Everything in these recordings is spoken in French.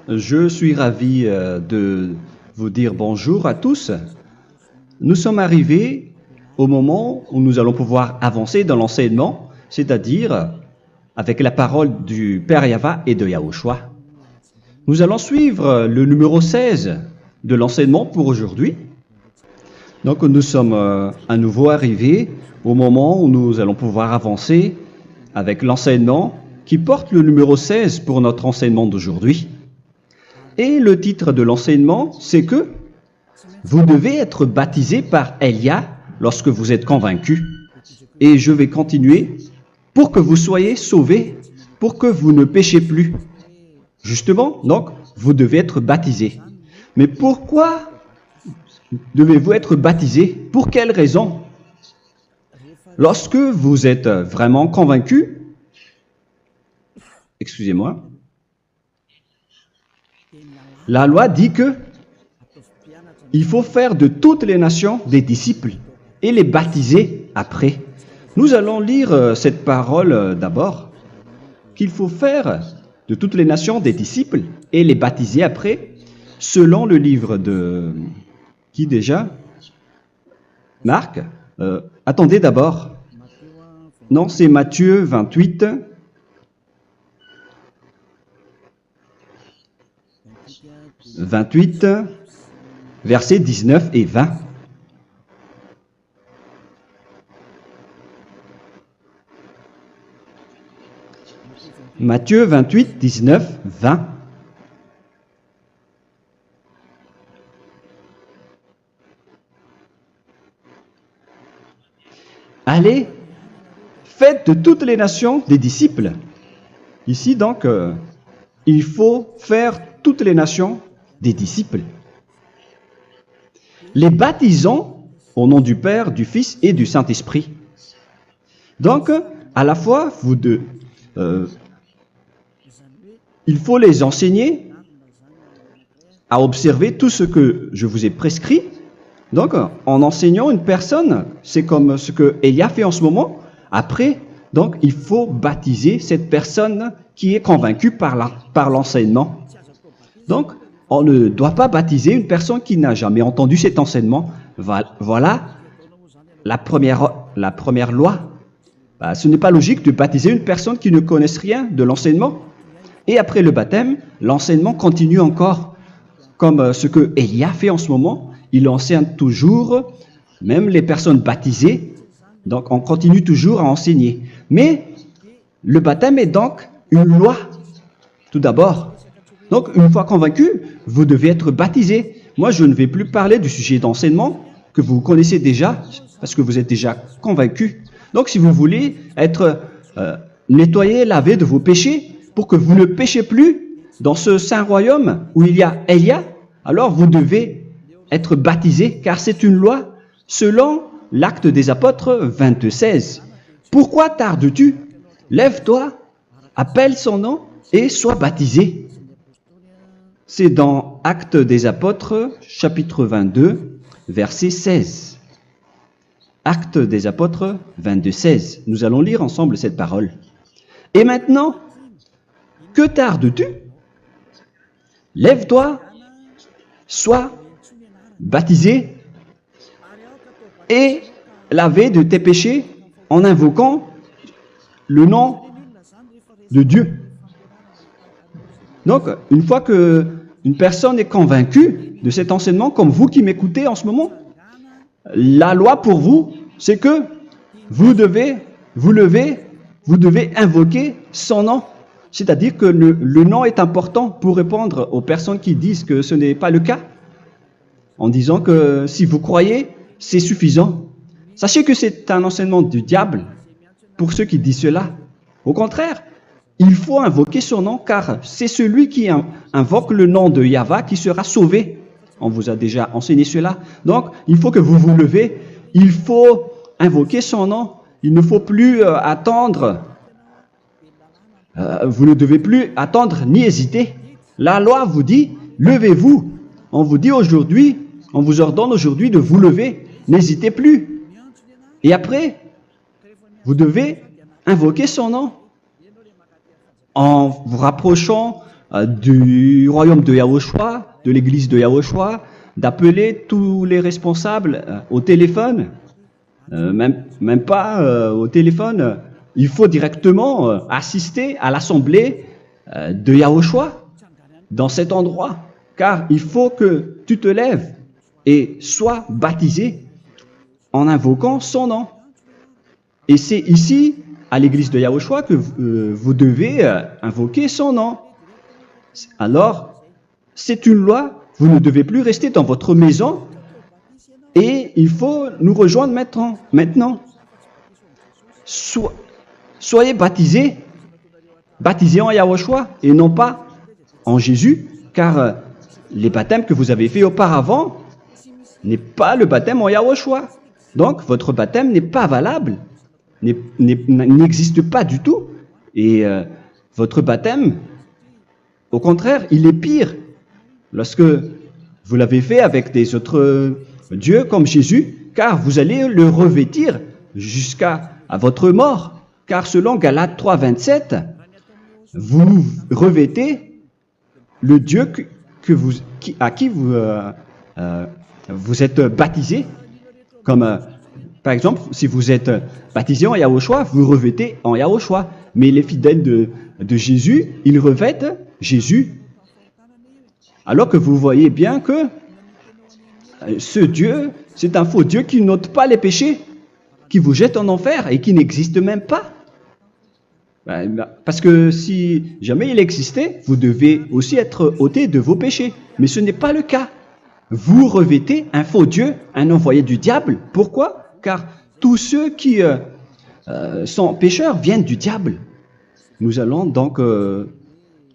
Je suis ravi de vous dire bonjour à tous. Nous sommes arrivés au moment où nous allons pouvoir avancer dans l'enseignement, c'est-à-dire avec la parole du Père Yava et de Yahushua. Nous allons suivre le numéro 16 de l'enseignement pour aujourd'hui. Donc nous sommes à nouveau arrivés au moment où nous allons pouvoir avancer avec l'enseignement qui porte le numéro 16 pour notre enseignement d'aujourd'hui. Et le titre de l'enseignement, c'est que vous devez être baptisé par Elia lorsque vous êtes convaincu. Et je vais continuer pour que vous soyez sauvés, pour que vous ne péchez plus. Justement, donc, vous devez être baptisé. Mais pourquoi devez-vous être baptisé? Pour quelle raison? Lorsque vous êtes vraiment convaincu, excusez-moi, la loi dit que il faut faire de toutes les nations des disciples et les baptiser après. Nous allons lire cette parole d'abord, qu'il faut faire de toutes les nations des disciples et les baptiser après, selon le livre de... Qui déjà? Marc. Attendez d'abord. Non, c'est Matthieu 28. Versets 19 et 20. Matthieu 28, 19, 20. Allez, faites de toutes les nations des disciples. Ici, donc, il faut faire toutes les nations des disciples. Les baptisons au nom du Père, du Fils et du Saint-Esprit. Donc, à la fois, il faut les enseigner à observer tout ce que je vous ai prescrit. Donc, en enseignant une personne, c'est comme ce que Elia fait en ce moment. Après, donc, il faut baptiser cette personne qui est convaincue par l'enseignement. Donc, on ne doit pas baptiser une personne qui n'a jamais entendu cet enseignement. Voilà la première loi. Ce n'est pas logique de baptiser une personne qui ne connaisse rien de l'enseignement. Et après le baptême, l'enseignement continue encore, comme ce que Elia fait en ce moment. Il enseigne toujours, même les personnes baptisées. Donc, on continue toujours à enseigner. Mais le baptême est donc une loi, tout d'abord. Donc, une fois convaincu, vous devez être baptisé. Moi, je ne vais plus parler du sujet d'enseignement que vous connaissez déjà, parce que vous êtes déjà convaincu. Donc, si vous voulez être nettoyé, lavé de vos péchés, pour que vous ne péchez plus dans ce saint royaume où il y a Elia, alors vous devez être baptisé, car c'est une loi selon l'Acte des Apôtres 22:16. Pourquoi tardes-tu? Lève-toi, appelle son nom et sois baptisé. C'est dans Actes des Apôtres, chapitre 22, verset 16. Actes des Apôtres 22:16. Nous allons lire ensemble cette parole. Et maintenant, que tardes-tu? Lève-toi, sois baptisé et lavé de tes péchés en invoquant le nom de Dieu. Donc, une fois qu'une personne est convaincue de cet enseignement, comme vous qui m'écoutez en ce moment, la loi pour vous, c'est que vous devez invoquer son nom. C'est-à-dire que le nom est important pour répondre aux personnes qui disent que ce n'est pas le cas, en disant que si vous croyez, c'est suffisant. Sachez que c'est un enseignement du diable pour ceux qui disent cela. Au contraire, il faut invoquer son nom, car c'est celui qui invoque le nom de Yahva qui sera sauvé. On vous a déjà enseigné cela. Donc, il faut que vous vous levez, il faut invoquer son nom. Il ne faut plus attendre. Vous ne devez plus attendre ni hésiter. La loi vous dit, levez-vous. On vous dit aujourd'hui, on vous ordonne aujourd'hui de vous lever. N'hésitez plus. Et après, vous devez invoquer son nom en vous rapprochant du royaume de Yahushua, de l'église de Yahushua, d'appeler tous les responsables au téléphone, même pas au téléphone, il faut directement assister à l'assemblée de Yahushua dans cet endroit, car il faut que tu te lèves et sois baptisé en invoquant son nom. Et c'est ici, à l'église de Yahushua, que vous devez invoquer son nom. Alors, c'est une loi, vous ne devez plus rester dans votre maison et il faut nous rejoindre maintenant. Soyez baptisés en Yahushua et non pas en Jésus, car les baptêmes que vous avez faits auparavant n'est pas le baptême en Yahushua. Donc, votre baptême n'est pas valable, n'existe pas du tout. Et votre baptême, au contraire, il est pire. Lorsque vous l'avez fait avec des autres dieux comme Jésus, car vous allez le revêtir jusqu'à votre mort. Car selon Galates 3, 27, vous revêtez le Dieu à qui vous êtes baptisé. Comme par exemple, si vous êtes baptisé en Yahushua, vous revêtez en Yahushua. Mais les fidèles de Jésus, ils revêtent Jésus. Alors que vous voyez bien que ce Dieu, c'est un faux Dieu qui n'ôte pas les péchés, qui vous jette en enfer et qui n'existe même pas. Parce que si jamais il existait, vous devez aussi être ôté de vos péchés. Mais ce n'est pas le cas. Vous revêtez un faux Dieu, un envoyé du diable. Pourquoi? Car tous ceux qui sont pécheurs viennent du diable. Nous allons donc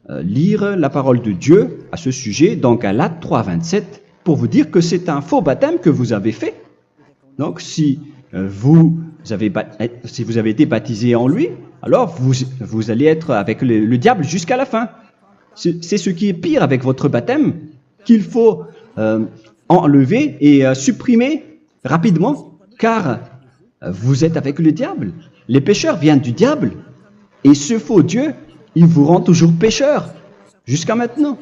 lire la parole de Dieu à ce sujet dans Galates 3, 27 pour vous dire que c'est un faux baptême que vous avez fait. Donc si vous avez été baptisé en lui, alors vous allez être avec le diable jusqu'à la fin. C'est ce qui est pire avec votre baptême qu'il faut enlever et supprimer rapidement, car vous êtes avec le diable. Les pécheurs viennent du diable et ce faux Dieu, il vous rend toujours pécheur jusqu'à maintenant.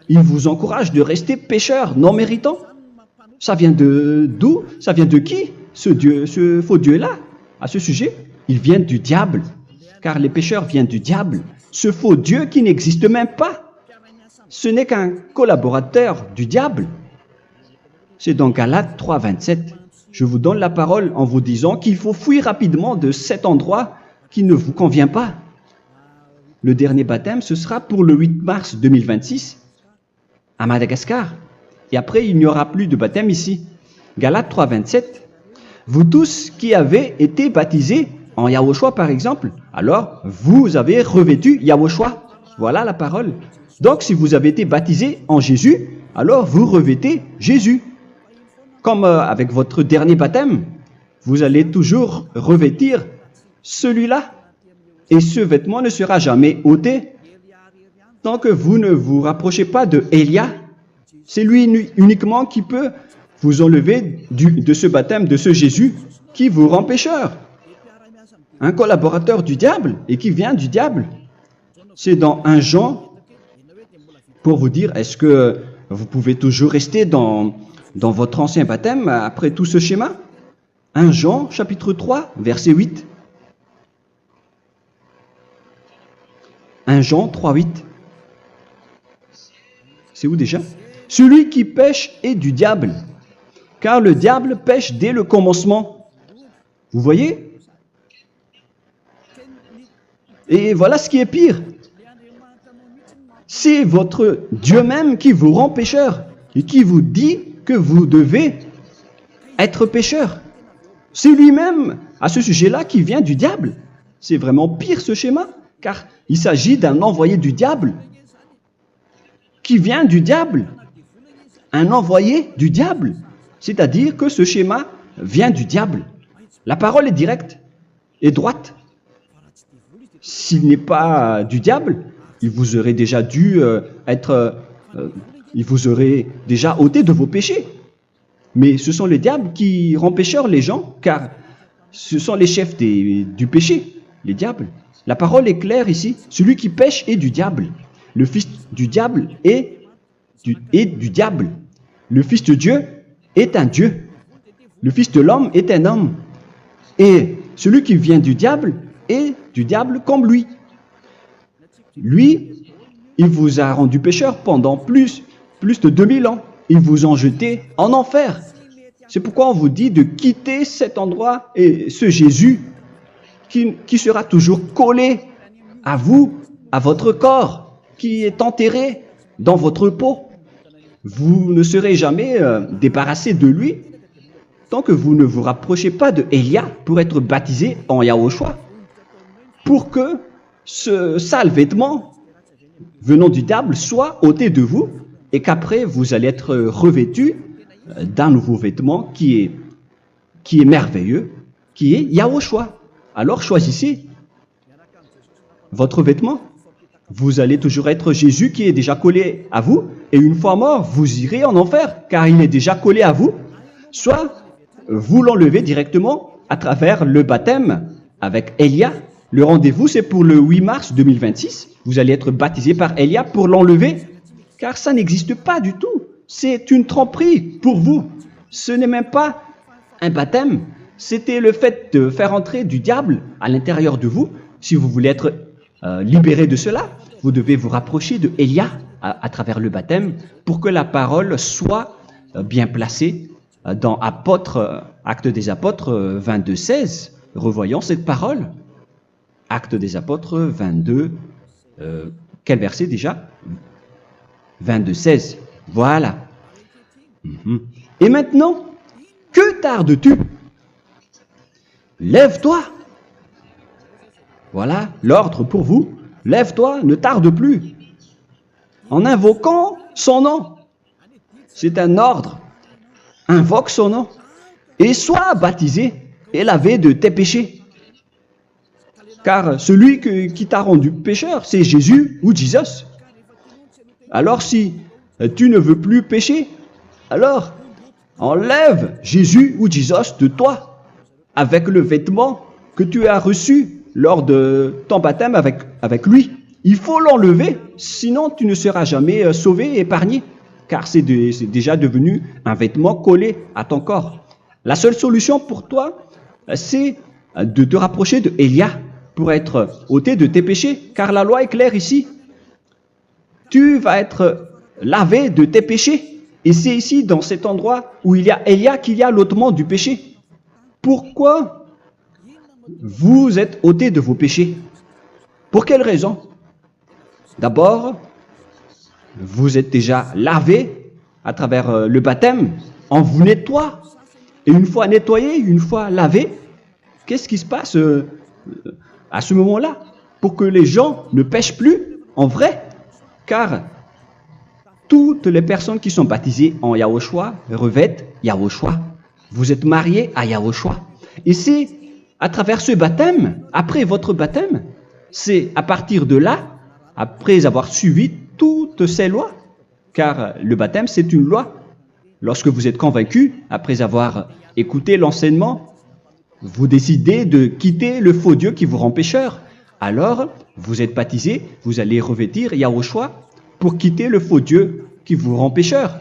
Il vous encourage de rester pécheur non méritant. Ça vient d'où? Ça vient de qui? Ce faux Dieu-là, à ce sujet, il vient du diable, car les pécheurs viennent du diable. Ce faux Dieu qui n'existe même pas, ce n'est qu'un collaborateur du diable. C'est dans Galates 3, 27. Je vous donne la parole en vous disant qu'il faut fuir rapidement de cet endroit qui ne vous convient pas. Le dernier baptême, ce sera pour le 8 mars 2026 à Madagascar. Et après, il n'y aura plus de baptême ici. Galates 3, 27. Vous tous qui avez été baptisés en Yahushua, par exemple, alors vous avez revêtu Yahushua. Voilà la parole. Donc, si vous avez été baptisés en Jésus, alors vous revêtez Jésus. Comme avec votre dernier baptême, vous allez toujours revêtir celui-là. Et ce vêtement ne sera jamais ôté tant que vous ne vous rapprochez pas de Élia. C'est lui uniquement qui peut vous enlever de ce baptême, de ce Jésus qui vous rend pécheur. Un collaborateur du diable et qui vient du diable. C'est dans 1 Jean, pour vous dire, est-ce que vous pouvez toujours rester dans votre ancien baptême après tout ce schéma? 1 Jean, chapitre 3, verset 8. 1 Jean 3, 8. C'est où déjà? Celui qui pêche est du diable, car le diable pêche dès le commencement. Vous voyez? Et voilà ce qui est pire. C'est votre Dieu même qui vous rend pécheur et qui vous dit que vous devez être pécheur. C'est lui-même, à ce sujet-là, qui vient du diable. C'est vraiment pire ce schéma, car il s'agit d'un envoyé du diable qui vient du diable. Un envoyé du diable. C'est-à-dire que ce schéma vient du diable. La parole est directe et droite. S'il n'est pas du diable, il vous aurait déjà dû il vous aurait déjà ôté de vos péchés. Mais ce sont les diables qui rendent pécheurs les gens, car ce sont les chefs du péché, les diables. La parole est claire ici. Celui qui pêche est du diable. le fils du diable est du diable. Le fils de Dieu est un Dieu. Le fils de l'homme est un homme. Et celui qui vient du diable est du diable comme lui. Lui, il vous a rendu pécheur pendant plus de 2000 ans. Il vous a jeté en enfer. C'est pourquoi on vous dit de quitter cet endroit et ce Jésus qui sera toujours collé à vous, à votre corps, qui est enterré dans votre peau. Vous ne serez jamais débarrassé de lui tant que vous ne vous rapprochez pas de Élia pour être baptisé en Yahushua, pour que ce sale vêtement venant du diable soit ôté de vous et qu'après vous allez être revêtu d'un nouveau vêtement qui est merveilleux, qui est Yahushua. Alors choisissez votre vêtement. Vous allez toujours être Jésus qui est déjà collé à vous, et une fois mort, vous irez en enfer, car il est déjà collé à vous. Soit vous l'enlevez directement à travers le baptême avec Élia. Le rendez-vous, c'est pour le 8 mars 2026. Vous allez être baptisé par Élia pour l'enlever, car ça n'existe pas du tout. C'est une tromperie pour vous. Ce n'est même pas un baptême. C'était le fait de faire entrer du diable à l'intérieur de vous. Si vous voulez être libéré de cela, vous devez vous rapprocher de Élia à travers le baptême pour que la parole soit bien placée dans Actes des Apôtres 22:16. Revoyons cette parole. Actes des Apôtres 22, quel verset déjà? 22:16. Voilà. Et maintenant, que tardes-tu? Lève-toi. Voilà l'ordre pour vous. Lève-toi, ne tarde plus. En invoquant son nom. C'est un ordre. Invoque son nom. Et sois baptisé et lavé de tes péchés. Car celui qui t'a rendu pécheur, c'est Jésus ou Jesus. Alors si tu ne veux plus pécher, alors enlève Jésus ou Jesus de toi avec le vêtement que tu as reçu lors de ton baptême avec lui. Il faut l'enlever, sinon tu ne seras jamais sauvé, épargné, car c'est déjà devenu un vêtement collé à ton corps. La seule solution pour toi, c'est de te rapprocher de Élia pour être ôté de tes péchés, car la loi est claire ici. Tu vas être lavé de tes péchés, et c'est ici, dans cet endroit où il y a Élia, qu'il y a l'ôtement du péché. Pourquoi vous êtes ôté de vos péchés? Pour quelle raison? D'abord, vous êtes déjà lavé à travers le baptême. On vous nettoie. Et une fois nettoyé, une fois lavé, qu'est-ce qui se passe à ce moment-là? Pour que les gens ne pêchent plus en vrai. Car toutes les personnes qui sont baptisées en Yahushua revêtent Yahushua. Vous êtes mariés à Yahushua. Et c'est à travers ce baptême, après votre baptême, c'est à partir de là, après avoir suivi toutes ces lois, car le baptême c'est une loi. Lorsque vous êtes convaincu, après avoir écouté l'enseignement, vous décidez de quitter le faux Dieu qui vous rend pécheur. Alors, vous êtes baptisé, vous allez revêtir Yahushua pour quitter le faux Dieu qui vous rend pécheur.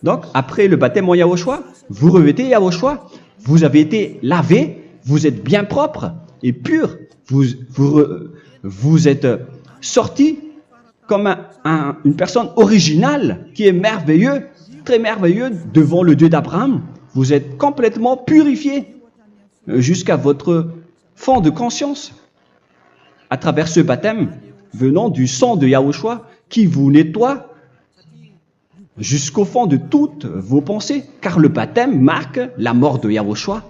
Donc, après le baptême en Yahushua, vous revêtez Yahushua, vous avez été lavé, vous êtes bien propre et pur, vous êtes sorti comme une personne originale qui est merveilleux, très merveilleux devant le Dieu d'Abraham. Vous êtes complètement purifié jusqu'à votre fond de conscience à travers ce baptême venant du sang de Yahushua qui vous nettoie jusqu'au fond de toutes vos pensées, car le baptême marque la mort de Yahushua.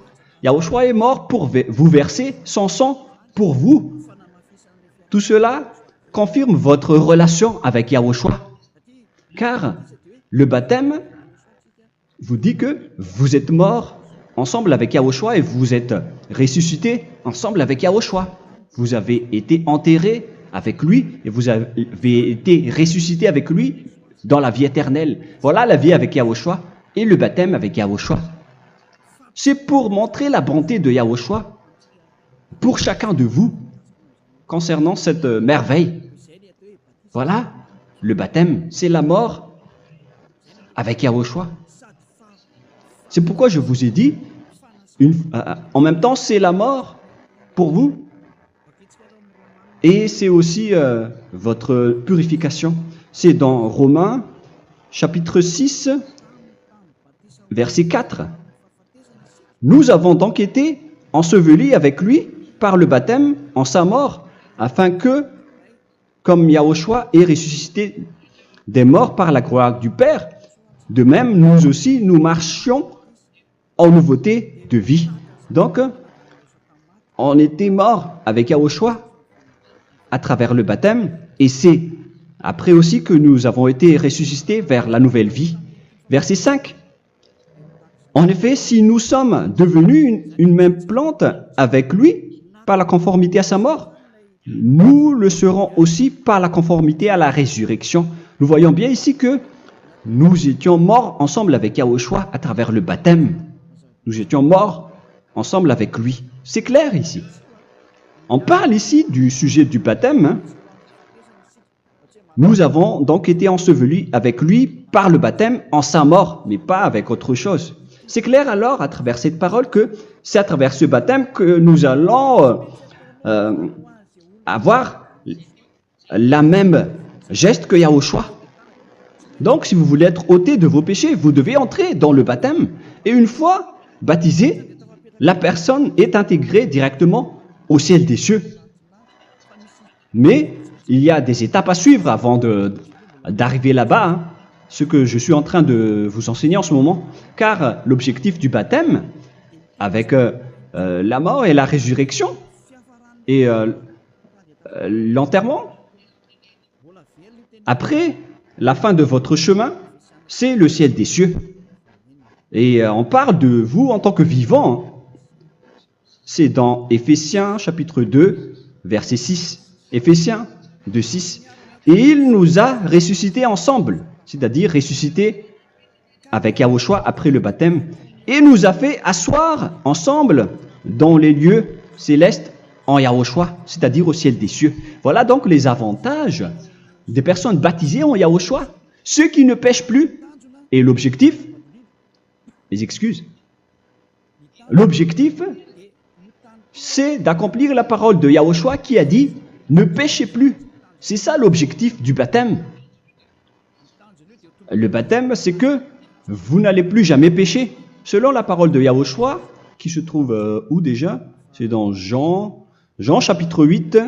Yahushua est mort pour vous verser son sang pour vous. Tout cela confirme votre relation avec Yahushua, car le baptême vous dit que vous êtes mort ensemble avec Yahushua et vous êtes ressuscité ensemble avec Yahushua. Vous avez été enterré avec lui et vous avez été ressuscité avec lui dans la vie éternelle. Voilà la vie avec Yahushua et le baptême avec Yahushua. C'est pour montrer la bonté de Yahushua pour chacun de vous concernant cette merveille. Voilà le baptême, c'est la mort avec Yahushua. C'est pourquoi je vous ai dit, en même temps, c'est la mort pour vous et c'est aussi votre purification. C'est dans Romains, chapitre 6, verset 4. Nous avons donc été ensevelis avec lui par le baptême en sa mort, afin que, comme Yahushua est ressuscité des morts par la gloire du Père, de même, nous aussi, nous marchions en nouveauté de vie. Donc, on était morts avec Yahushua à travers le baptême, et c'est après aussi que nous avons été ressuscités vers la nouvelle vie. Verset 5. En effet, si nous sommes devenus une même plante avec lui par la conformité à sa mort, nous le serons aussi par la conformité à la résurrection. Nous voyons bien ici que nous étions morts ensemble avec Yahushua à travers le baptême. Nous étions morts ensemble avec lui. C'est clair ici. On parle ici du sujet du baptême. Nous avons donc été ensevelis avec lui par le baptême en sa mort, mais pas avec autre chose. C'est clair alors à travers cette parole que c'est à travers ce baptême que nous allons avoir la même geste que Yahushua. Donc, si vous voulez être ôté de vos péchés, vous devez entrer dans le baptême. Et une fois baptisé, la personne est intégrée directement au ciel des cieux. Mais il y a des étapes à suivre avant d'arriver là-bas, hein, ce que je suis en train de vous enseigner en ce moment. Car l'objectif du baptême, avec la mort et la résurrection, et l'enterrement, après la fin de votre chemin, c'est le ciel des cieux. Et on parle de vous en tant que vivant. Hein. C'est dans Éphésiens chapitre 2, verset 6. Éphésiens 2, 6. Et il nous a ressuscités ensemble, c'est-à-dire ressuscités avec Yahushua après le baptême, et nous a fait asseoir ensemble dans les lieux célestes en Yahushua, c'est-à-dire au ciel des cieux. Voilà donc les avantages des personnes baptisées en Yahushua, ceux qui ne pêchent plus. Et l'objectif, les excuses, l'objectif, c'est d'accomplir la parole de Yahushua qui a dit « Ne péchez plus ». C'est ça l'objectif du baptême. Le baptême, c'est que vous n'allez plus jamais pécher. Selon la parole de Yahushua, qui se trouve où déjà? C'est dans Jean chapitre 8,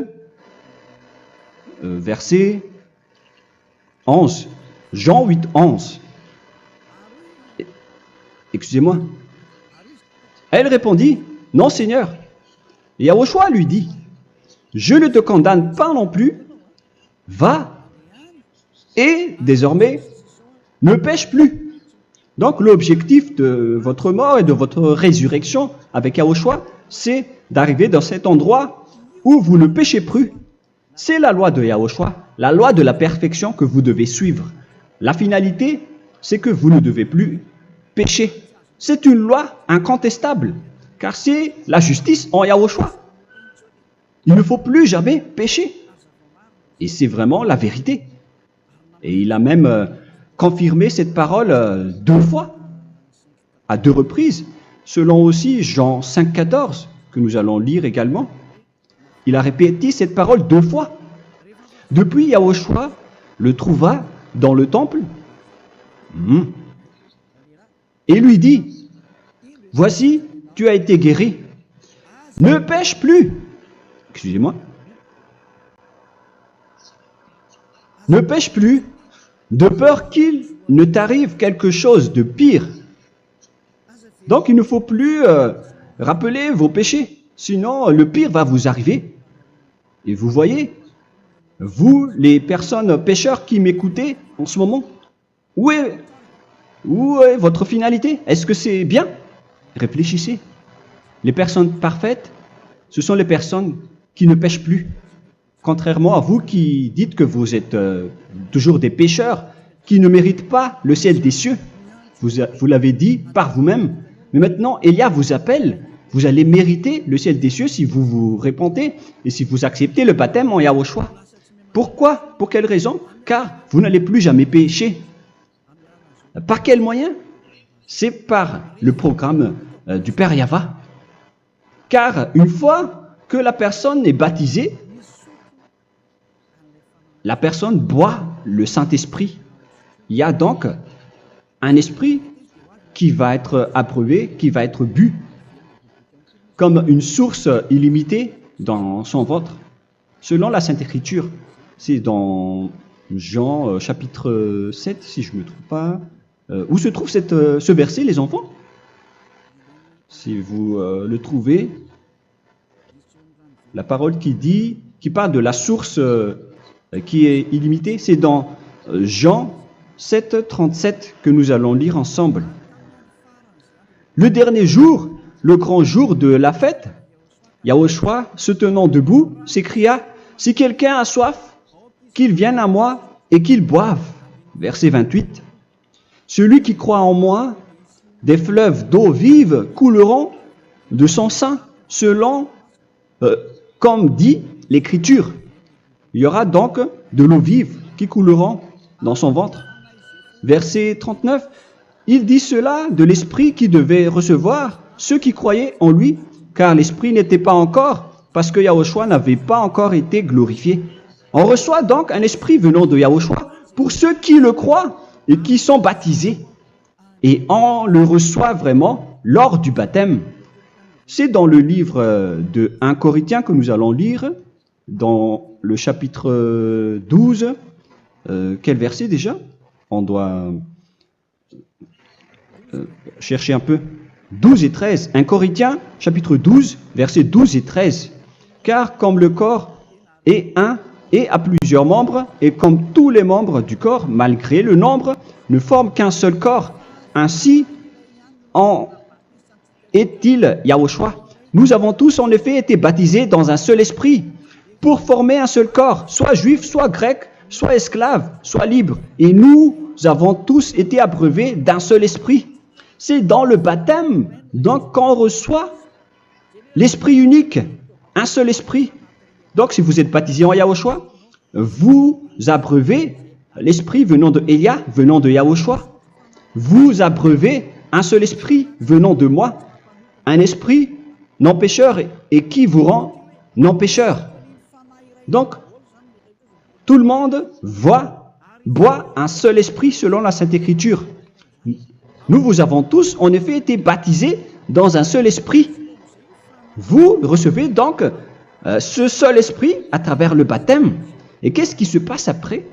verset 11. Jean 8, 11. Excusez-moi. Elle répondit, « Non, Seigneur. » Et Yahushua lui dit, « Je ne te condamne pas non plus. Va et désormais ne pêche plus. » Donc l'objectif de votre mort et de votre résurrection avec Yahushua, c'est d'arriver dans cet endroit où vous ne péchez plus. C'est la loi de Yahushua, la loi de la perfection que vous devez suivre. La finalité, c'est que vous ne devez plus pécher. C'est une loi incontestable, car c'est la justice en Yahushua. Il ne faut plus jamais pécher. Et c'est vraiment la vérité. Et il a même confirmé cette parole 2 fois, à 2 reprises, selon aussi Jean 5, 14, que nous allons lire également. Il a répété cette parole 2 fois. Depuis, Yahushua le trouva dans le temple et lui dit, « Voici, tu as été guéri. Ne pêche plus. » Excusez-moi. Ne pêche plus, de peur qu'il ne t'arrive quelque chose de pire. Donc, il ne faut plus rappeler vos péchés, sinon le pire va vous arriver. Et vous voyez, vous, les personnes pécheurs qui m'écoutez en ce moment, où est votre finalité? Est-ce que c'est bien? Réfléchissez. Les personnes parfaites, ce sont les personnes qui ne pêchent plus. Contrairement à vous qui dites que vous êtes toujours des pécheurs qui ne méritent pas le ciel des cieux. Vous l'avez dit par vous-même. Mais maintenant, Élia vous appelle. Vous allez mériter le ciel des cieux si vous vous repentez et si vous acceptez le baptême en Yahushua. Pourquoi? Pour quelle raison? Car vous n'allez plus jamais pécher. Par quel moyen? C'est par le programme du Père Yahva. Car une fois que la personne est baptisée, la personne boit le Saint-Esprit. Il y a donc un esprit qui va être approuvé, qui va être bu, comme une source illimitée dans son ventre, selon la Sainte Écriture. C'est dans Jean chapitre 7, si je ne me trompe pas. Où se trouve ce verset, les enfants? Si vous le trouvez, la parole qui parle de la source qui est illimitée, c'est dans Jean 7, 37 que nous allons lire ensemble. Le dernier jour, le grand jour de la fête, Yahushua, se tenant debout, s'écria, « Si quelqu'un a soif, qu'il vienne à moi et qu'il boive. » Verset 28. « Celui qui croit en moi, des fleuves d'eau vive couleront de son sein, selon, comme dit l'Écriture. » Il y aura donc de l'eau vive qui couleront dans son ventre. Verset 39. Il dit cela de l'Esprit qui devait recevoir ceux qui croyaient en lui, car l'Esprit n'était pas encore, parce que Yahushua n'avait pas encore été glorifié. On reçoit donc un Esprit venant de Yahushua pour ceux qui le croient et qui sont baptisés. Et on le reçoit vraiment lors du baptême. C'est dans le livre de 1 Corinthiens que nous allons lire, dans le chapitre 12. Quel verset déjà? On doit chercher un peu. 12 et 13. 1 Corinthiens, chapitre 12, versets 12 et 13. Car comme le corps est un et a plusieurs membres, et comme tous les membres du corps, malgré le nombre, ne forment qu'un seul corps, ainsi en est-il Yahushua. Nous avons tous en effet été baptisés dans un seul esprit, pour former un seul corps, soit juif, soit grec, soit esclave, soit libre. Et nous avons tous été abreuvés d'un seul esprit. C'est dans le baptême, donc, qu'on reçoit l'esprit unique, un seul esprit. Donc, si vous êtes baptisé en Yahushua, vous abreuvez l'esprit venant de Elia, venant de Yahushua. Vous abreuvez un seul esprit venant de moi, un esprit non pécheur et qui vous rend non pécheur. Donc, tout le monde boit un seul esprit selon la Sainte Écriture. Nous vous avons tous en effet été baptisés dans un seul esprit. Vous recevez donc ce seul esprit à travers le baptême. Et qu'est-ce qui se passe après?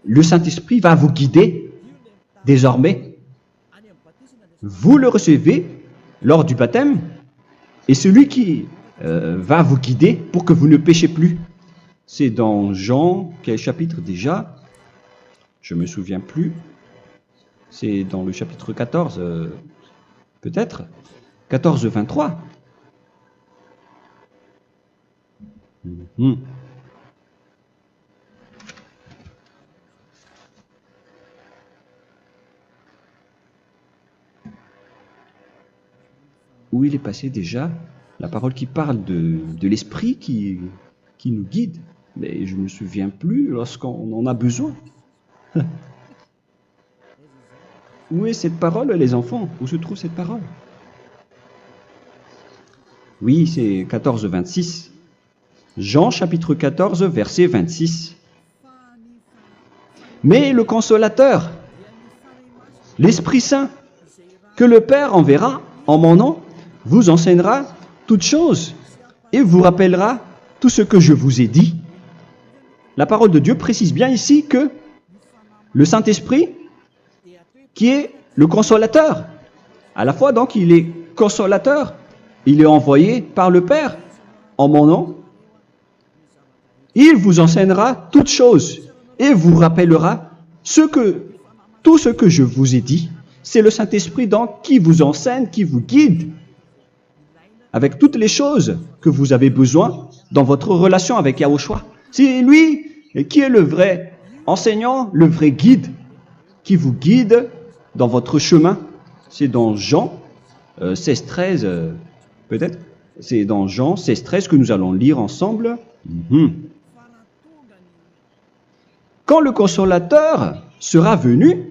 Le Saint-Esprit va vous guider désormais. Vous le recevez lors du baptême et celui qui va vous guider pour que vous ne péchez plus. C'est dans Jean, quel chapitre déjà? Je ne me souviens plus. C'est dans le chapitre 14, peut-être. 14, 23. Où il est passé déjà la parole qui parle de l'esprit qui nous guide. Mais je ne me souviens plus lorsqu'on en a besoin. Où est cette parole, les enfants? Où se trouve cette parole? Oui, c'est 14, 26. Jean, chapitre 14, verset 26. Mais le Consolateur, l'Esprit Saint, que le Père enverra en mon nom, vous enseignera toutes choses et vous rappellera tout ce que je vous ai dit. La parole de Dieu précise bien ici que le Saint-Esprit, qui est le consolateur, à la fois donc il est consolateur, il est envoyé par le Père en mon nom, il vous enseignera toutes choses et vous rappellera tout ce que je vous ai dit. C'est le Saint-Esprit donc qui vous enseigne, qui vous guide avec toutes les choses que vous avez besoin dans votre relation avec Yahushua. C'est lui qui est le vrai enseignant, le vrai guide, qui vous guide dans votre chemin. C'est dans Jean 16, 13, peut-être. C'est dans Jean 16, 13 que nous allons lire ensemble. quand le consolateur sera venu,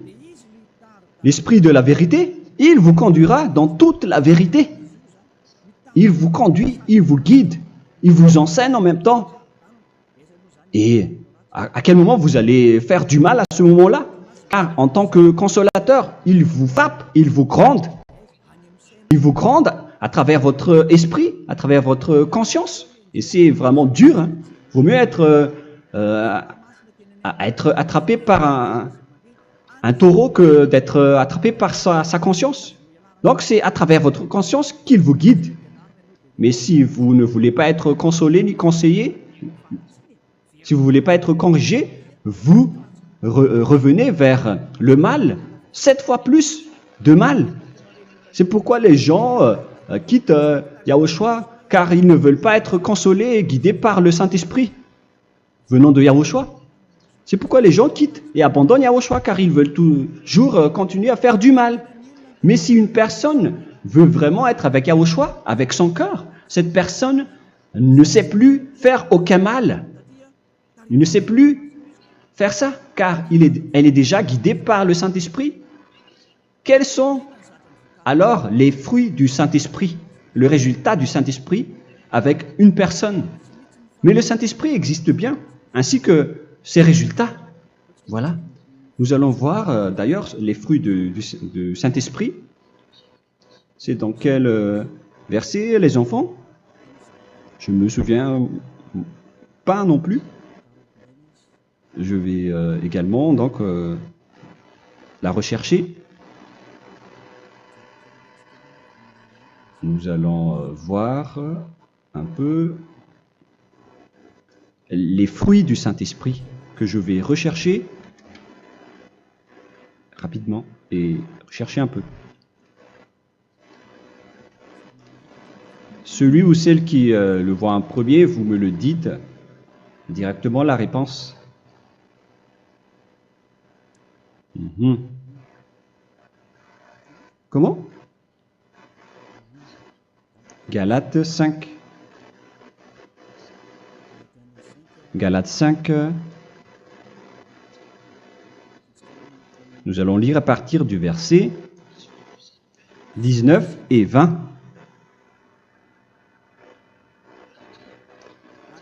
l'Esprit de la vérité, il vous conduira dans toute la vérité. Il vous conduit, il vous guide, il vous enseigne en même temps. Et à quel moment vous allez faire du mal à ce moment-là? Car en tant que consolateur, il vous frappe, il vous gronde. Il vous gronde à travers votre esprit, à travers votre conscience. Et c'est vraiment dur. Hein. Vaut mieux être attrapé par un taureau que d'être attrapé par sa conscience. Donc c'est à travers votre conscience qu'il vous guide. Mais si vous ne voulez pas être consolé ni conseillé, si vous ne voulez pas être corrigé, vous revenez vers le mal, 7 fois plus de mal. C'est pourquoi les gens quittent Yahushua, car ils ne veulent pas être consolés et guidés par le Saint-Esprit venant de Yahushua. C'est pourquoi les gens quittent et abandonnent Yahushua, car ils veulent toujours continuer à faire du mal. Mais si une personne veut vraiment être avec Yahushua, avec son cœur, cette personne ne sait plus faire aucun mal. Il ne sait plus faire ça, car elle est déjà guidée par le Saint-Esprit. Quels sont alors les fruits du Saint-Esprit, le résultat du Saint-Esprit avec une personne? Mais le Saint-Esprit existe bien, ainsi que ses résultats. Voilà. Nous allons voir d'ailleurs les fruits du Saint-Esprit. C'est dans quel verset, les enfants? Je ne me souviens pas non plus. Je vais également donc la rechercher. Nous allons voir un peu les fruits du Saint-Esprit que je vais rechercher rapidement et chercher un peu. Celui ou celle qui le voit en premier, vous me le dites directement la réponse. Comment? Galates 5. Galates 5. Nous allons lire à partir du verset 19 et 20.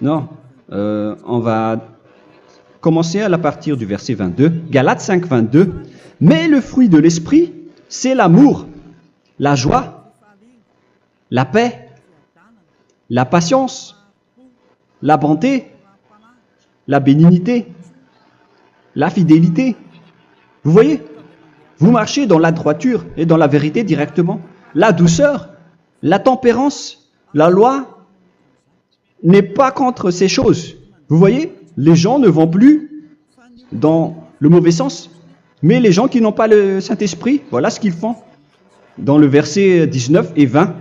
Non, on va commencer à partir du verset 22. Galates 5, 22. Mais le fruit de l'esprit, c'est l'amour, la joie, la paix, la patience, la bonté, la bénignité, la fidélité. Vous voyez? Vous marchez dans la droiture et dans la vérité directement. La douceur, la tempérance, la loi n'est pas contre ces choses. Vous voyez? Les gens ne vont plus dans le mauvais sens. Mais les gens qui n'ont pas le Saint-Esprit, voilà ce qu'ils font. Dans le verset 19 et 20.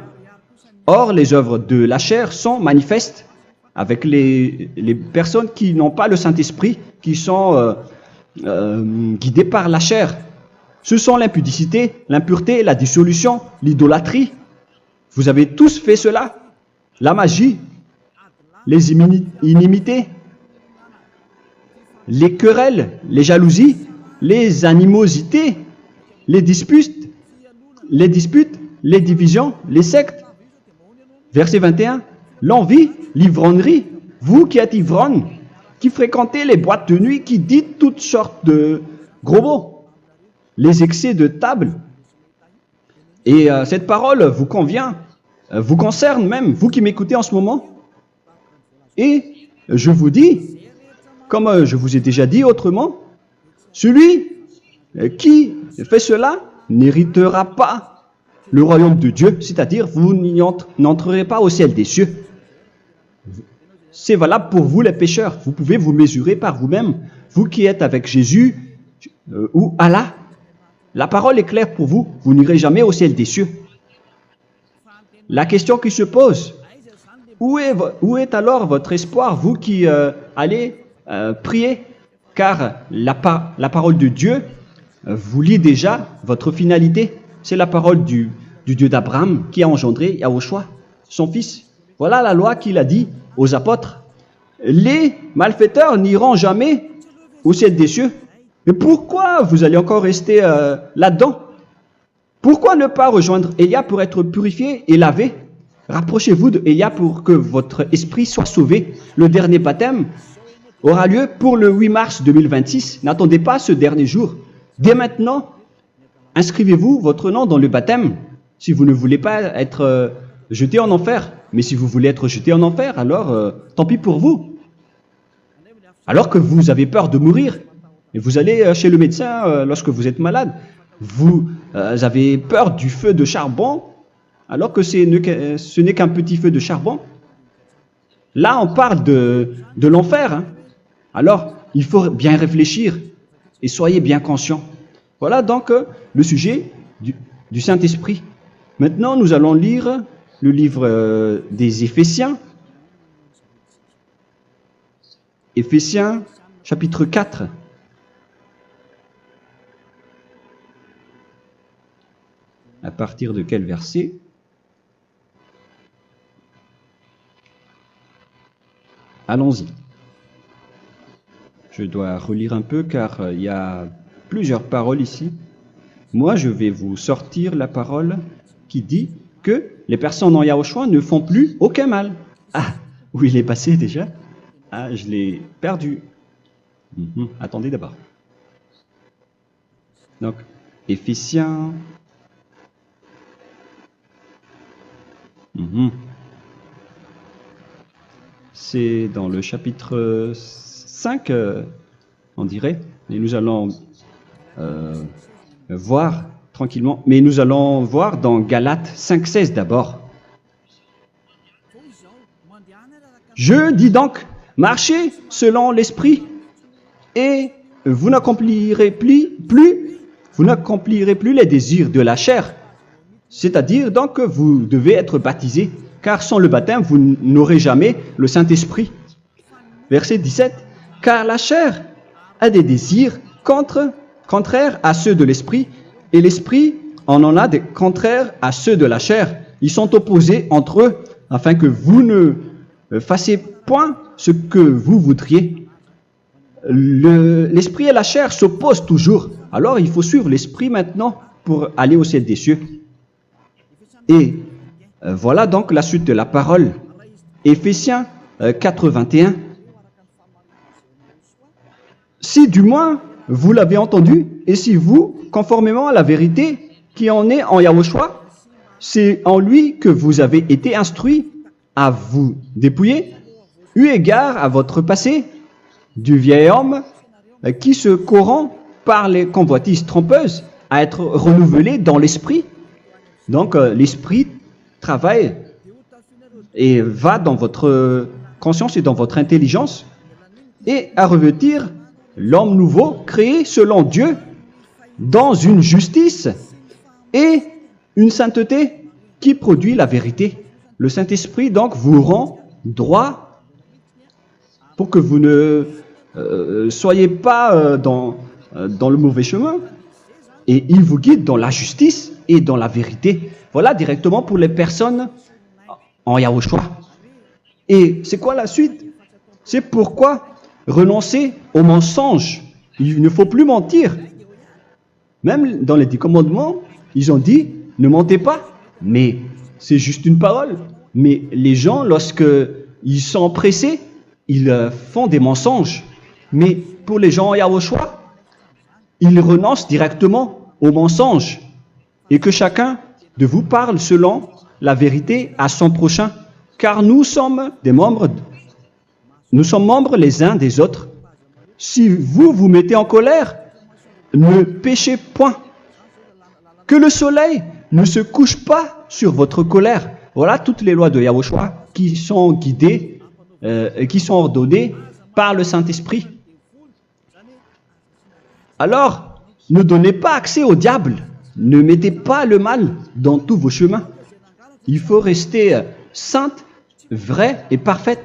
Or, les œuvres de la chair sont manifestes avec les personnes qui n'ont pas le Saint-Esprit, qui sont guidées par la chair. Ce sont l'impudicité, l'impureté, la dissolution, l'idolâtrie. Vous avez tous fait cela. La magie, les inimités, les querelles, les jalousies, les animosités, les disputes, les divisions, les sectes. Verset 21, l'envie, l'ivrognerie, vous qui êtes ivrognes, qui fréquentez les boîtes de nuit, qui dites toutes sortes de gros mots, les excès de table. Et cette parole vous convient, vous concerne même, vous qui m'écoutez en ce moment. Et je vous dis, comme je vous ai déjà dit autrement, celui qui fait cela n'héritera pas le royaume de Dieu, c'est-à-dire vous n'entrerez pas au ciel des cieux. C'est valable pour vous les pécheurs. Vous pouvez vous mesurer par vous-même, vous qui êtes avec Jésus ou Allah. La parole est claire pour vous, vous n'irez jamais au ciel des cieux. La question qui se pose, où est alors votre espoir, vous qui allez prier, car la parole de Dieu vous lit déjà votre finalité. C'est la parole du Dieu d'Abraham qui a engendré Yahushua, son fils. Voilà la loi qu'il a dit aux apôtres. Les malfaiteurs n'iront jamais au ciel des cieux. Mais pourquoi vous allez encore rester là-dedans? Pourquoi ne pas rejoindre Élia pour être purifié et lavé? Rapprochez-vous d'Élia pour que votre esprit soit sauvé. Le dernier baptême aura lieu pour le 8 mars 2026. N'attendez pas ce dernier jour. Dès maintenant, inscrivez-vous votre nom dans le baptême si vous ne voulez pas être jeté en enfer. Mais si vous voulez être jeté en enfer, alors tant pis pour vous. Alors que vous avez peur de mourir, et vous allez chez le médecin lorsque vous êtes malade, vous avez peur du feu de charbon, alors que ce n'est qu'un petit feu de charbon. Là, on parle de l'enfer. Hein. Alors, il faut bien réfléchir et soyez bien conscients. Voilà donc le sujet du Saint-Esprit. Maintenant, nous allons lire le livre des Éphésiens. Éphésiens, chapitre 4. À partir de quel verset? Allons-y. Je dois relire un peu car il y a plusieurs paroles ici. Moi, je vais vous sortir la parole qui dit que les personnes en Yahushua ne font plus aucun mal. Ah, où il est passé déjà? Ah, je l'ai perdu. Attendez d'abord. Donc, Éphésiens. C'est dans le chapitre 5, on dirait. Et nous allons voir tranquillement. Mais nous allons voir dans Galates 5,16 d'abord. Je dis donc, marchez selon l'esprit, et vous n'accomplirez plus les désirs de la chair. C'est-à-dire donc que vous devez être baptisé, car sans le baptême, vous n'aurez jamais le Saint-Esprit. Verset 17. Car la chair a des désirs contraires à ceux de l'esprit, et l'esprit en a des contraires à ceux de la chair. Ils sont opposés entre eux, afin que vous ne fassiez point ce que vous voudriez. L'esprit et la chair s'opposent toujours. Alors il faut suivre l'esprit maintenant pour aller au ciel des cieux. Et voilà donc la suite de la parole. Éphésiens 4:21. Si du moins vous l'avez entendu, et si vous, conformément à la vérité qui en est en Yahushua, c'est en lui que vous avez été instruits à vous dépouiller, eu égard à votre passé, du vieil homme qui se corrompt par les convoitises trompeuses, à être renouvelé dans l'esprit. Donc l'esprit travaille et va dans votre conscience et dans votre intelligence, et à revêtir l'homme nouveau créé selon Dieu dans une justice et une sainteté qui produit la vérité. Le Saint-Esprit donc vous rend droit pour que vous ne soyez pas dans le mauvais chemin, et il vous guide dans la justice et dans la vérité. Voilà directement pour les personnes en Yahushua. Et c'est quoi la suite? C'est pourquoi renoncer au mensonge. Il ne faut plus mentir. Même dans les 10 commandements, ils ont dit ne mentez pas. Mais c'est juste une parole. Mais les gens, lorsque ils sont pressés, ils font des mensonges. Mais pour les gens en Yahushua, ils renoncent directement au mensonge. Et que chacun de vous parle selon la vérité à son prochain. Car nous sommes membres les uns des autres. Si vous vous mettez en colère, ne péchez point. Que le soleil ne se couche pas sur votre colère. Voilà toutes les lois de Yahushua qui sont guidées, qui sont ordonnées par le Saint-Esprit. Alors, ne donnez pas accès au diable. Ne mettez pas le mal dans tous vos chemins. Il faut rester sainte, vraie et parfaite.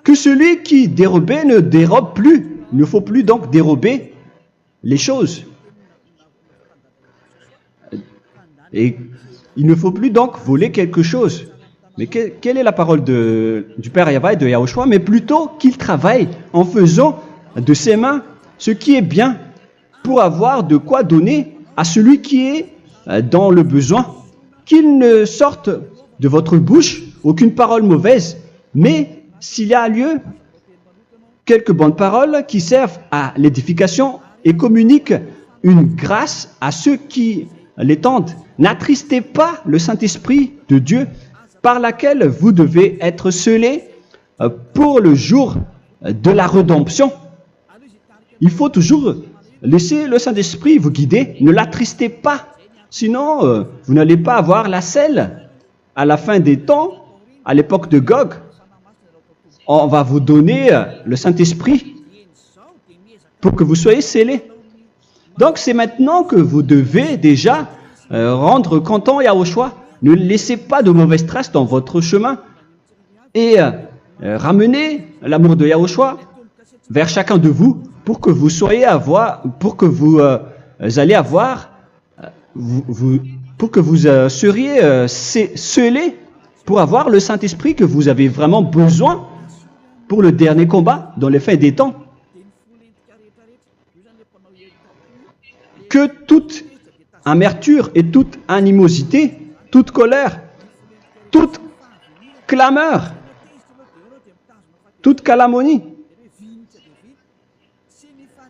Que celui qui dérobait ne dérobe plus. Il ne faut plus donc dérober les choses. Et il ne faut plus donc voler quelque chose. Mais quelle est la parole du Père Yahweh et de Yahushua? Mais plutôt qu'il travaille en faisant de ses mains ce qui est bien pour avoir de quoi donner à celui qui est dans le besoin. Qu'il ne sorte de votre bouche aucune parole mauvaise, mais s'il y a lieu, quelques bonnes paroles qui servent à l'édification et communiquent une grâce à ceux qui l'étendent. N'attristez pas le Saint-Esprit de Dieu par laquelle vous devez être scellés pour le jour de la rédemption. Il faut toujours laisser le Saint-Esprit vous guider, ne l'attristez pas, sinon vous n'allez pas avoir la selle. À la fin des temps, à l'époque de Gog, on va vous donner le Saint-Esprit pour que vous soyez scellés. Donc c'est maintenant que vous devez déjà rendre content Yahushua. Ne laissez pas de mauvaises traces dans votre chemin et ramenez l'amour de Yahushua vers chacun de vous pour que vous soyez pour que vous seriez scellés pour avoir le Saint-Esprit que vous avez vraiment besoin pour le dernier combat dans les fins des temps. Que toute amertume et toute animosité, toute colère, toute clameur, toute calomnie,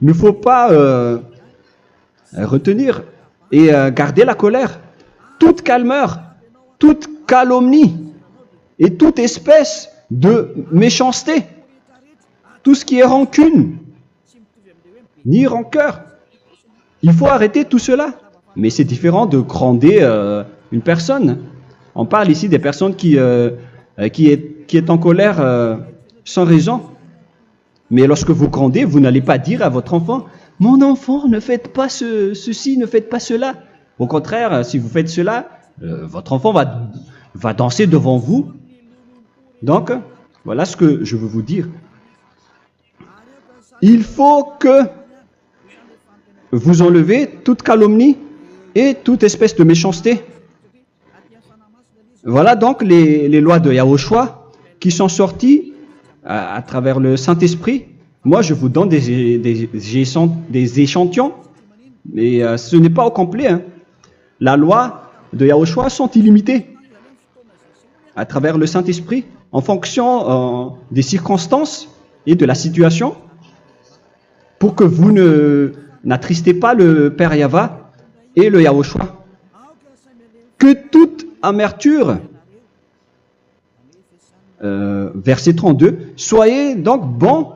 il ne faut pas retenir et garder la colère. Toute calmeur, toute calomnie et toute espèce de méchanceté, tout ce qui est rancune, ni rancœur. Il faut arrêter tout cela. Mais c'est différent de gronder une personne. On parle ici des personnes qui est en colère sans raison. Mais lorsque vous grondez, vous n'allez pas dire à votre enfant « Mon enfant, ne faites pas ceci, ne faites pas cela ». Au contraire, si vous faites cela, votre enfant va danser devant vous. Donc, voilà ce que je veux vous dire. Il faut que vous enlevez toute calomnie et toute espèce de méchanceté. Voilà donc les lois de Yahushua qui sont sorties à travers le Saint-Esprit. Moi, je vous donne des échantillons, mais ce n'est pas au complet. Hein. La loi de Yahushua sont illimitées à travers le Saint-Esprit en fonction des circonstances et de la situation pour que vous n'attristez pas le Père Yahva et le Yahushua. Que toute amertume, verset 32, soyez donc bons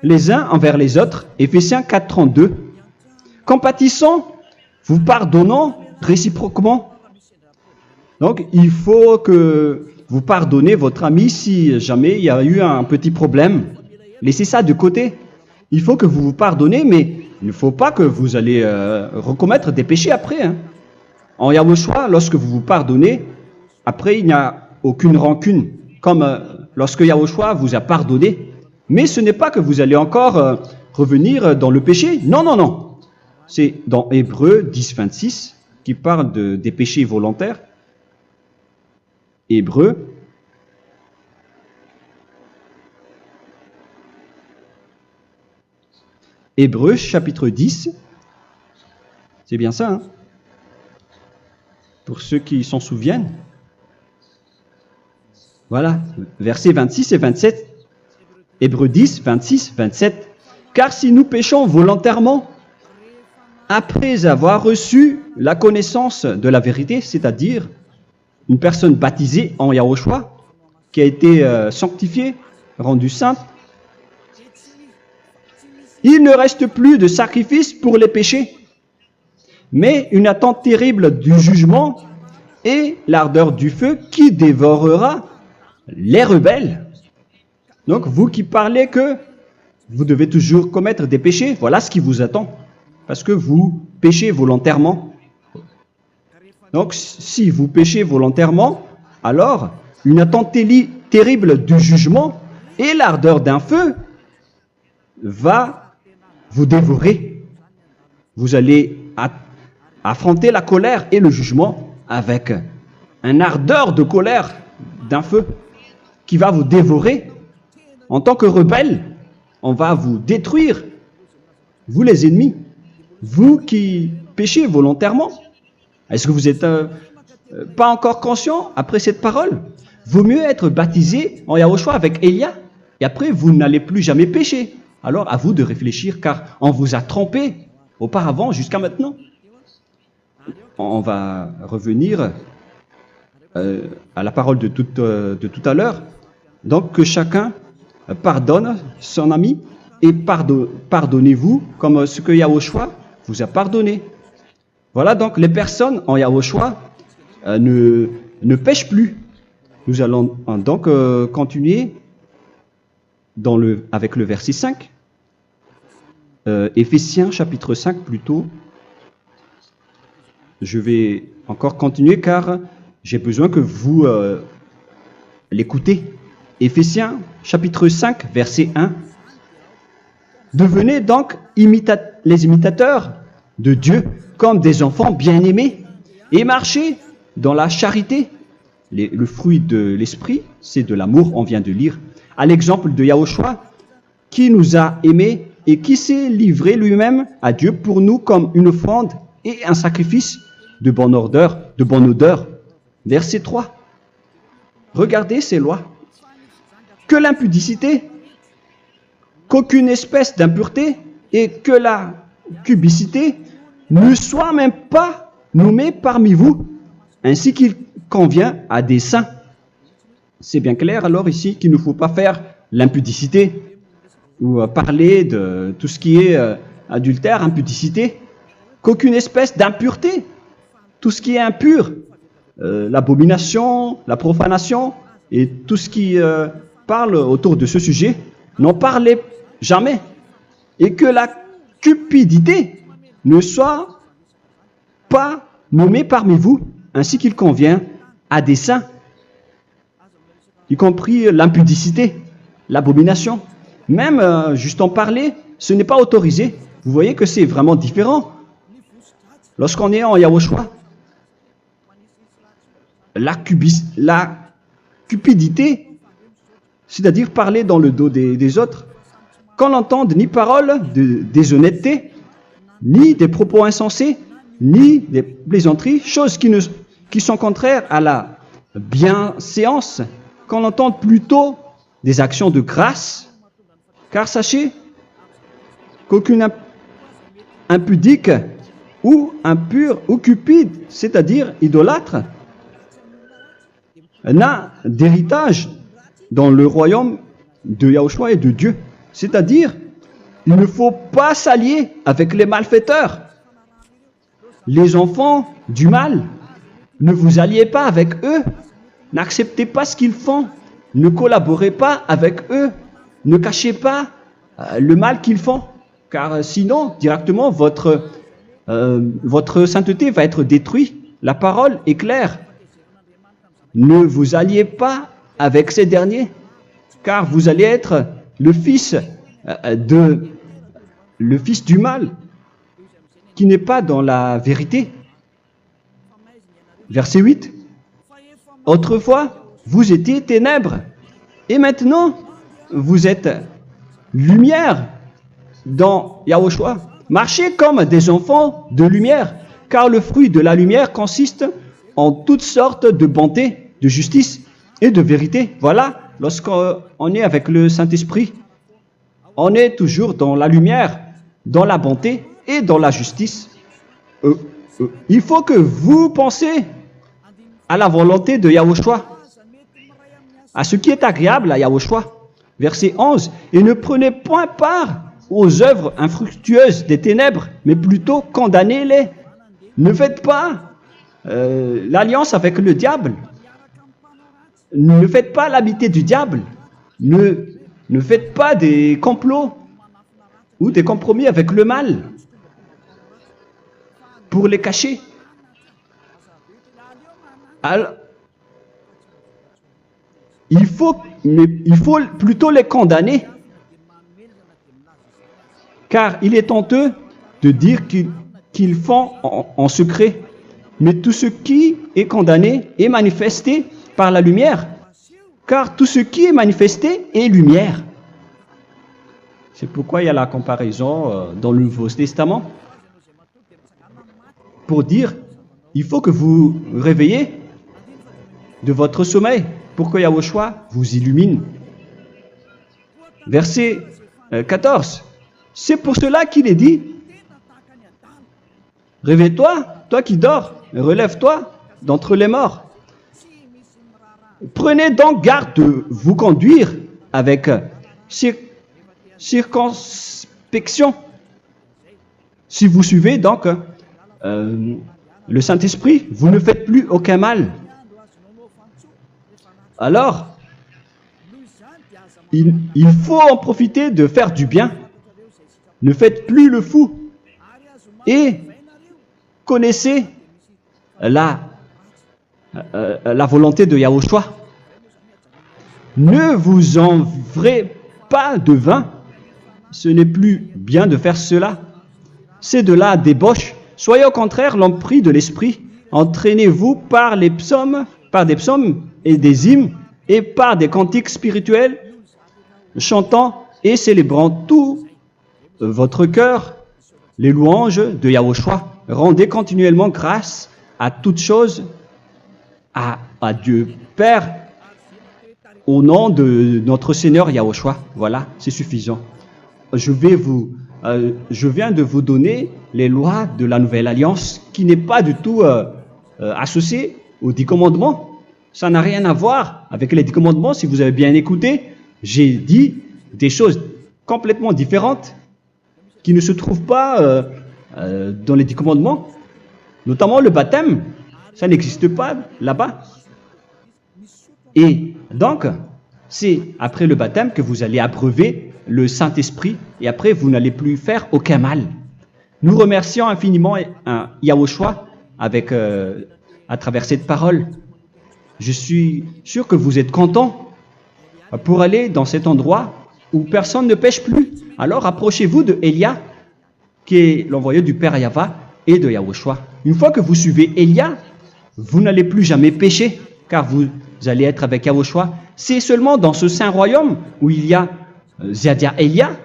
les uns envers les autres, Éphésiens 4, 32, compatissant, vous pardonnant réciproquement. Donc, il faut que vous pardonnez votre ami si jamais il y a eu un petit problème. Laissez ça de côté. Il faut que vous vous pardonnez, mais il ne faut pas que vous allez recommettre des péchés après. Hein. En Yahushua, lorsque vous vous pardonnez, après il n'y a aucune rancune, comme lorsque Yahushua vous a pardonné. Mais ce n'est pas que vous allez encore revenir dans le péché. Non, non, non. C'est dans Hébreux 10, 26 qui parle des péchés volontaires. Hébreux. Hébreux chapitre 10. C'est bien ça, hein? Pour ceux qui s'en souviennent. Voilà, versets 26 et 27. Hébreux 10, 26, 27. Car si nous péchons volontairement, après avoir reçu la connaissance de la vérité, c'est-à-dire une personne baptisée en Yahushua, qui a été sanctifiée, rendue sainte, il ne reste plus de sacrifice pour les péchés, mais une attente terrible du jugement et l'ardeur du feu qui dévorera les rebelles. Donc, vous qui parlez que vous devez toujours commettre des péchés, voilà ce qui vous attend, parce que vous péchez volontairement. Donc, si vous péchez volontairement, alors une attente terrible du jugement et l'ardeur d'un feu va vous dévorer. Vous allez affronter la colère et le jugement avec un ardeur de colère d'un feu qui va vous dévorer. En tant que rebelle, on va vous détruire vous les ennemis, vous qui péchez volontairement. Est-ce que vous n'êtes pas encore conscient après cette parole? Vaut mieux être baptisé en Yahushua avec Elia, et après vous n'allez plus jamais pécher. Alors à vous de réfléchir, car on vous a trompé auparavant jusqu'à maintenant. On va revenir à la parole de tout à l'heure. Donc que chacun pardonne son ami et pardonnez-vous comme ce que Yahushua vous a pardonné. Voilà donc les personnes en Yahushua ne pêchent plus. Nous allons donc continuer avec le verset 5. Éphésiens chapitre 5 plutôt. Je vais encore continuer car j'ai besoin que vous l'écoutez. Éphésiens chapitre 5 verset 1. Devenez donc les imitateurs de Dieu comme des enfants bien-aimés et marchez dans la charité. Le fruit de l'esprit, c'est de l'amour, on vient de lire, à l'exemple de Yahushua qui nous a aimés et qui s'est livré lui-même à Dieu pour nous comme une offrande et un sacrifice de bonne odeur. Verset 3. Regardez ces lois. Que l'impudicité, qu'aucune espèce d'impureté et que la cubicité ne soient même pas nommés parmi vous, ainsi qu'il convient à des saints. C'est bien clair alors ici qu'il ne faut pas faire l'impudicité ou parler de tout ce qui est adultère, impudicité, qu'aucune espèce d'impureté, tout ce qui est impur, l'abomination, la profanation et tout ce qui parle autour de ce sujet, n'en parlez jamais. Et que la cupidité ne soit pas nommée parmi vous, ainsi qu'il convient à des saints, y compris l'impudicité, l'abomination. Même juste en parler, ce n'est pas autorisé. Vous voyez que c'est vraiment différent. Lorsqu'on est en Yahushua, la cupidité, c'est-à-dire parler dans le dos des autres, qu'on n'entende ni parole de déshonnêteté, ni des propos insensés, ni des plaisanteries, choses qui sont contraires à la bienséance, qu'on entende plutôt des actions de grâce, car sachez qu'aucune impudique ou impure ou cupide, c'est-à-dire idolâtre, n'a d'héritage dans le royaume de Yahushua et de Dieu. C'est-à-dire, il ne faut pas s'allier avec les malfaiteurs. Les enfants du mal, ne vous alliez pas avec eux. N'acceptez pas ce qu'ils font. Ne collaborez pas avec eux. Ne cachez pas le mal qu'ils font. Car sinon, directement, votre sainteté va être détruite. La parole est claire. Ne vous alliez pas avec ces derniers, car vous allez être le fils du mal, qui n'est pas dans la vérité. Verset 8. Autrefois, vous étiez ténèbres, et maintenant, vous êtes lumière dans Yahushua. Marchez comme des enfants de lumière, car le fruit de la lumière consiste en toutes sortes de bonté, de justice et de vérité. Voilà, lorsqu'on est avec le Saint-Esprit, on est toujours dans la lumière, dans la bonté et dans la justice. Il faut que vous pensiez à la volonté de Yahushua, à ce qui est agréable à Yahushua. Verset 11. Et ne prenez point part aux œuvres infructueuses des ténèbres, mais plutôt condamnez-les. Ne faites pas l'alliance avec le diable. Ne faites pas l'amitié du diable. Ne faites pas des complots ou des compromis avec le mal pour les cacher. Alors, il faut plutôt les condamner, car il est honteux de dire qu'ils font en secret. Mais tout ce qui est condamné est manifesté par la lumière, car tout ce qui est manifesté est lumière. C'est pourquoi il y a la comparaison dans le Nouveau Testament. Pour dire, il faut que vous réveillez de votre sommeil pour que Yahushua vous illumine. Verset 14. C'est pour cela qu'il est dit, réveille-toi, toi qui dors, relève-toi d'entre les morts. Prenez donc garde de vous conduire avec circonspection. Si vous suivez donc le Saint-Esprit, vous ne faites plus aucun mal. Alors, il faut en profiter de faire du bien. Ne faites plus le fou. Et connaissez la volonté de Yahushua. Ne vous envrez pas de vin. Ce n'est plus bien de faire cela. C'est de la débauche. Soyez au contraire l'empris de l'esprit. Entraînez-vous par des psaumes et des hymnes et par des cantiques spirituels, chantant et célébrant tout votre cœur les louanges de Yahushua. Rendez continuellement grâce à toutes choses à Dieu Père au nom de notre Seigneur Yahushua. Voilà, c'est suffisant. Je viens de vous donner les lois de la Nouvelle Alliance qui n'est pas du tout associée aux 10 commandements. Ça n'a rien à voir avec les 10 commandements. Si vous avez bien écouté, j'ai dit des choses complètement différentes qui ne se trouvent pas dans les 10 commandements. Notamment le baptême, ça n'existe pas là-bas. Et donc, c'est après le baptême que vous allez abreuver le Saint-Esprit et après vous n'allez plus faire aucun mal. Nous remercions infiniment Yahushua à travers cette parole. Je suis sûr que vous êtes contents pour aller dans cet endroit où personne ne pêche plus. Alors approchez-vous de Élia, qui est l'envoyé du Père Yahva et de Yahushua. Une fois que vous suivez Élia, vous n'allez plus jamais pécher, car vous allez être avec Yahushua. C'est seulement dans ce saint royaume où il y a Ziadia Elia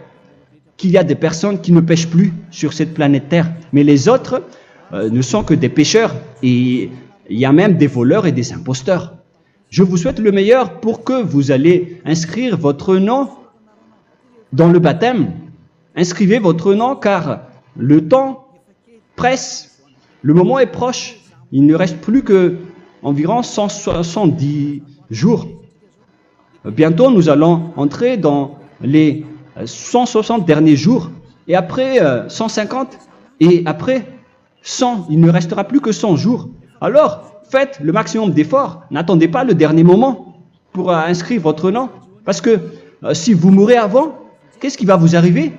qu'il y a des personnes qui ne pêchent plus sur cette planète Terre. Mais les autres ne sont que des pécheurs et il y a même des voleurs et des imposteurs. Je vous souhaite le meilleur pour que vous allez inscrire votre nom dans le baptême. Inscrivez votre nom car le temps presse, le moment est proche. Il ne reste plus que environ 170 jours. Bientôt, nous allons entrer dans les 160 derniers jours, et après 150, et après 100. Il ne restera plus que 100 jours. Alors, faites le maximum d'efforts. N'attendez pas le dernier moment pour inscrire votre nom. Parce que si vous mourrez avant, qu'est-ce qui va vous arriver?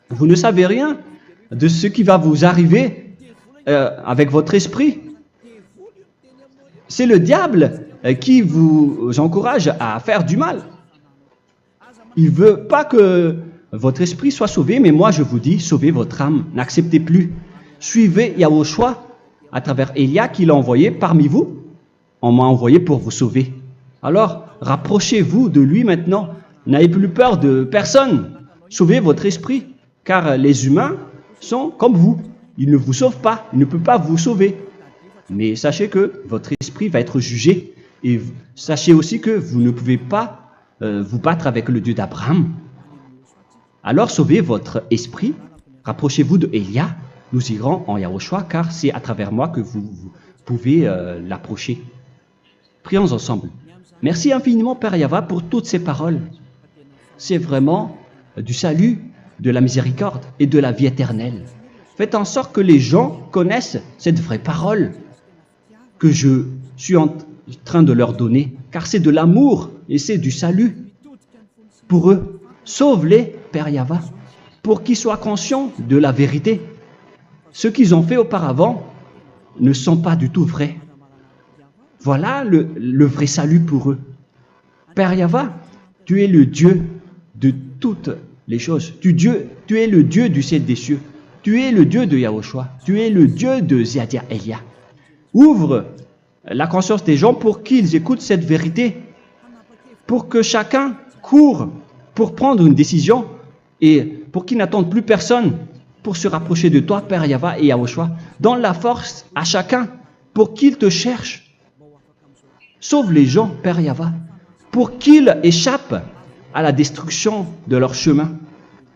Vous ne savez rien de ce qui va vous arriver avec votre esprit. C'est le diable qui vous encourage à faire du mal. Il ne veut pas que votre esprit soit sauvé, mais moi je vous dis, sauvez votre âme, n'acceptez plus. Suivez Yahushua à travers Élia qu'il a envoyé parmi vous. On m'a envoyé pour vous sauver. Alors, rapprochez-vous de lui maintenant. N'ayez plus peur de personne. Sauvez votre esprit, car les humains sont comme vous. Ils ne vous sauvent pas, ils ne peuvent pas vous sauver. Mais sachez que votre esprit va être jugé. Et sachez aussi que vous ne pouvez pas vous battre avec le Dieu d'Abraham. Alors sauvez votre esprit, rapprochez-vous de Élia, nous irons en Yahushua, car c'est à travers moi que vous pouvez l'approcher. Prions ensemble. Merci infiniment Père Yahva pour toutes ces paroles. C'est vraiment du salut, de la miséricorde et de la vie éternelle. Faites en sorte que les gens connaissent cette vraie parole que je suis en train de leur donner, car c'est de l'amour et c'est du salut pour eux. Sauve-les, Père Yahva, pour qu'ils soient conscients de la vérité. Ce qu'ils ont fait auparavant ne sont pas du tout vrais. Voilà le vrai salut pour eux. Père Yahva, tu es le Dieu de toutes les choses. Tu es le Dieu du ciel des cieux. Tu es le Dieu de Yahushua. Tu es le Dieu de Ziadia Elia. Ouvre la conscience des gens pour qu'ils écoutent cette vérité, pour que chacun court pour prendre une décision et pour qu'ils n'attendent plus personne pour se rapprocher de toi, Père Yahweh et Yahushua. Donne la force à chacun pour qu'ils te cherchent. Sauve les gens, Père Yahweh, pour qu'ils échappent à la destruction de leur chemin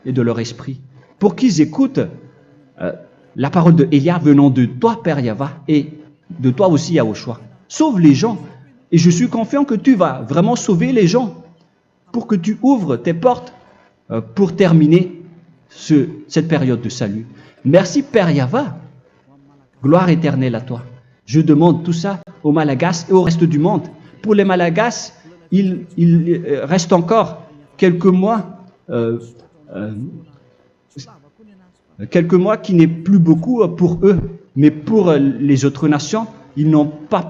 et de leur esprit, pour qu'ils écoutent la parole de Élia venant de toi, Père Yahweh, et de toi aussi, Yahushua. Sauve les gens, et je suis confiant que tu vas vraiment sauver les gens pour que tu ouvres tes portes pour terminer cette période de salut. Merci, Père Yahweh. Gloire éternelle à toi. Je demande tout ça aux Malagasy et au reste du monde. Pour les Malagasy, il reste encore quelques mois qui n'est plus beaucoup pour eux, mais pour les autres nations, ils n'ont pas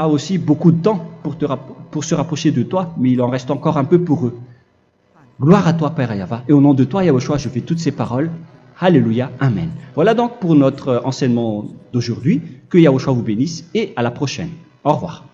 aussi beaucoup de temps pour se rapprocher de toi, mais il en reste encore un peu pour eux. Gloire à toi, Père Yahweh, et au nom de toi, Yahushua, je fais toutes ces paroles. Alléluia, Amen. Voilà donc pour notre enseignement d'aujourd'hui. Que Yahushua vous bénisse et à la prochaine. Au revoir.